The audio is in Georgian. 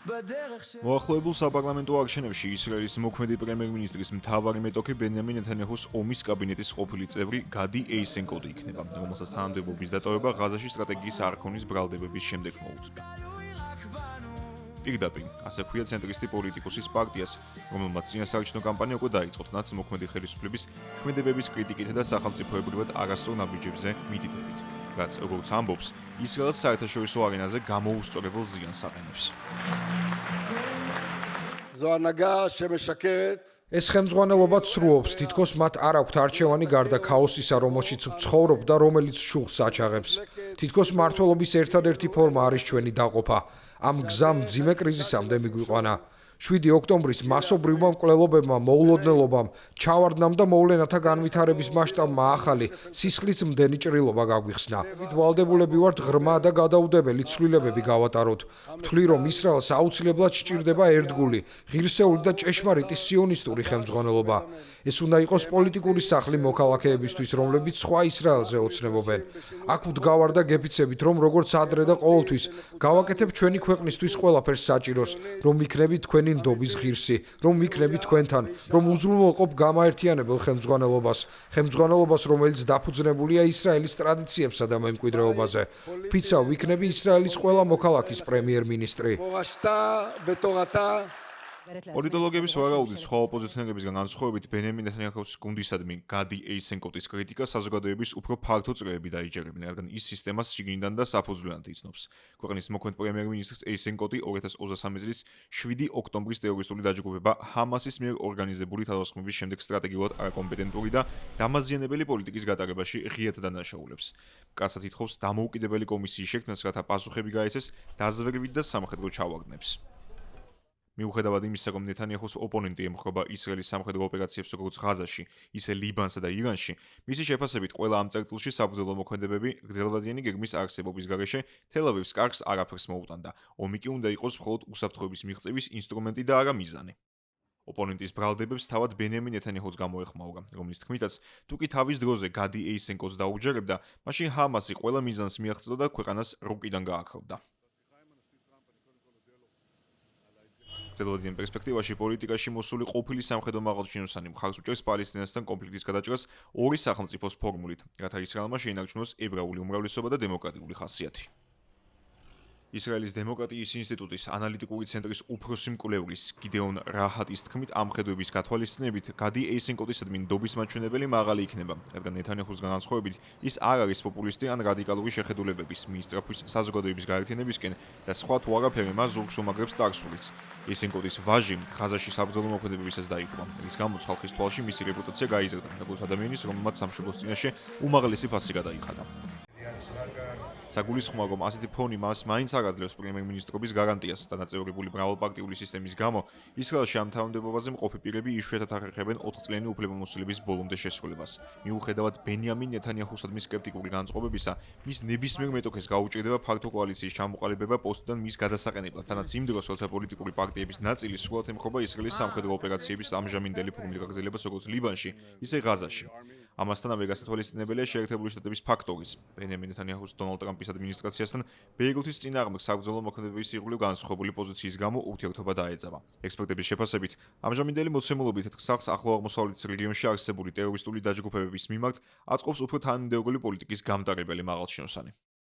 მოახლოებულ საპარლამენტო არჩევნებში ისრაელის მოქმედი პრემიერ-მინისტრის მთავარი მეტოქი ბენიამინ ნეთანიაჰუს ომის კაბინეტის ყოფილი წევრი გადი ეისენკოტი იქნება, რომელსაც თანამდებობის დატოვება ღაზაში სტრატეგიის არქონის ბრალდებების შემდეგ მოუწია. პირდაპირ, ასე ქვია ცენტრისტი პოლიტიკოსის პარტიას, რომელმაც წინასაარჩევნო კამპანია უკვე დაიწყო, თუნდაც მოქმედი ხელისუფლების ქმედებების კრიტიკით და სახელმწიფოებრივად არასწორ ნაბიჯებზე მიტიტებით, რაც, როგორც ამბობს, ისრაელს საერთაშორისო არენაზე გამოუსწორებელ ზიანს აყენებს. ეს ხელმძღვანელობა ცრუობს, თითქოს მათ არ აქვთ არჩევანი გარდა ქაოსისა, რომელშიც ცხოვრობ და რომელიც შუხს აჩაღებს. თითქოს მმართველობის ერთადერთი ფორმა არის ჩვენი დაყოფა. ამ გზამ მძიმე კრიზისამდე მიგვიყვანა. 7 ოქტომბრის მასობრივმა მკვლელობებმა, მოულოდნელობამ, ჩავარდნამ და მოვლენათა განვითარების მასშტაბმა ახალი სისხლის მდენი ჭრილობა გაგვიხსნა. ვალდებულები ვართ ღრმა და გადაუდებელი ცვლილებები გავატაროთ. ვთვლი, რომ ისრაელს აუცილებლად სჭირდება ერთგული, ღირსეული და ჭეშმარიტი სიონისტური ხელმძღვანელობა. ეს უნდა იყოს პოლიტიკური სახლი მოქალაქეებისთვის, რომლებიც სხვა ისრაელზე ოცნებობენ. აქ ვდგავარ და გეფიცებით, რომ როგორც ადრე და ყოველთვის გავაკეთებ ჩვენი ქვეყნისთვის ყველაფერს საჭიროს, რომ იქნებით თქვენი ნდობის ღირსი, რომ ვიქნებით თქვენთან, რომ უზრუნველყოფ გამაერთიანებელ ხელმძღვანელობას, რომელიც დაფუძნებულია ისრაელის ტრადიციებსა და მემკვიდრეობაზე. ვფიცავ, ვიქნები ისრაელის ყველა მოქალაქის პრემიერ-მინისტრი. პოლიტოლოგების ვარაუდით, სხვა ოპოზიციონერებისგან განსხვავებით, ბენიამინ ნეთანიაჰუს გუნდისადმი გადი ეისენკოტის კრიტიკა საზოგადოების უფრო ფართო წრეები დაიჯერებენ, რადგან ის სისტემას შიგნიდან და საფუძვლიანად იცნობს. ქვეყნის მოქმედ პრემიერ-მინისტრის ეისენკოტი 2023 წლის 7 ოქტომბრის ტერორისტული დაჯგუფება ჰამასის მიერ ორგანიზებული თავდასხმების შემდეგ სტრატეგიულად არაკომპეტენტური და დამაზიანებელი პოლიტიკის გატარებაში ღიად დანაშაულებს. მკაცრად ითხოვს დამოუკიდებელი კომისიის შექმნას, რათა პასუხები გაეცეს დაზვერვით და სამხედრო ჩავარდნებს. მიუხედავად იმისა, რომ ნეთანიაჰუს ოპონენტი ემხრობა ისრაელის სამხედრო ოპერაციებს როგორც ღაზაში, ისე ლიბანსა და ირანში, მისი შეფასებით ყველა ამ წერტილში საბრძოლო მოქმედებები გრძელვადიანი გეგმის არსებობის გარეშე თელ-ავივს კარგს არაფერს მოუტანდა. ომი კი უნდა იყოს მხოლოდ უსაფრთხოების მიღწევის ინსტრუმენტი და არა მიზანი. ოპონენტის ბრალდებებს თავად ბენიამინ ნეთანიაჰუს გამოეხმაურა, რომლის თქმითაც, თუ კი თავის დროზე გადი ეისენკოტს დაუჯერებდა, მაშინ ჰამასი ყველა მიზანს მიაღწევდა და ქვეყანას რუკიდან გააქრობდა. გრძელვადიან პერსპექტივაში პოლიტიკაში მოსული ყოფილი სამხედრო მაღალჩინოსანი მხარს უჭერს პალესტინასთან კონფლიქტის გადაჭრას ორი სახელმწიფოს ფორმულით, რათა ისრაელმა შეინარჩუნოს ებრაული უმრავლესობა და დემოკრატიული ხასიათი. ისრაელის დემოკრატიის ინსტიტუტის ანალიტიკური ცენტრის უფროსი მკვლევრის გიდეონ რაჰატის თქმით, ამ ხედვების გათვალისწინებით, გადი ეისენკოტისადმი ნდობის მაჩვენებელი მაღალი იქნება, რადგან ნეთანიაჰუს განსხვავებით, ის არ არის პოპულისტი ან რადიკალური შეხედულებების, მისწრაფვის, საზოგადოების გაერთიანებისკენ და სხვა თუ არაფერი მას ზურგს უმაგრებს წარსულიც. ეისენკოტის ვაჟი ღაზაში საბრძოლო მოქმედებებისას დაიღუპა, რის გამოც ხალხის თვალში მისი რეპუტაცია გაიზარდა, როგორც ადამიანის, რომელმაც სამშობლოს წინაშე უმაღლესი ფასი გადაიხადა. საგულისხმოა, რომ ასეთი ფონი მას მაინც არ აძლევს პრემიერ-მინისტრობის გარანტიას და ნაწევრებული მრავალპარტიული სისტემის გამო ისრაელში ამ თანამდებობაზე მყოფი პირები იშვიათად ახერხებენ 4 წლიანი უფლებამოსილების ბოლომდე შესრულებას. მიუხედავად ბენიამინ ნეთანიაჰუსადმი სკეპტიკური განწყობებისა, მის ნებისმიერ მეტოქეს გაუჭირდება ფართო კოალიციის ჩამოყალიბება პოსტიდან მის გადასაყენებლად, თანაც იმ დროს, როცა პოლიტიკური პარტიების ნაწილი სრულად ემხრობა ისრაელის სამხედრო ოპერაციების ამჟამინდელი ფორმით გაგრძელებას როგორც ლიბანში, ისე ღაზაში. ამასთანავე გასათვალისწინებელია შეერთებული შტატების ფაქტორის, ბენიამინ ნეთანიაჰუს დონალდ ტრამპის ადმინისტრაციასთან ბეირუთის წინააღმდეგ საბრძოლო მოქმედებების ირგვლივ განსხვავებული პოზიციის გამო ურთიერთობა დაეძაბა. ექსპერტების შეფასებით, ამჟამინდელი მოცემულობით ხსახს ახლო აღმოსავლეთის რეგიონში არსებული ტერორისტული დაჯგუფებების მიმართ აწყობს უფრო თანმიმდევრული პოლიტიკის გამტარებელი მაღალჩინოსანი.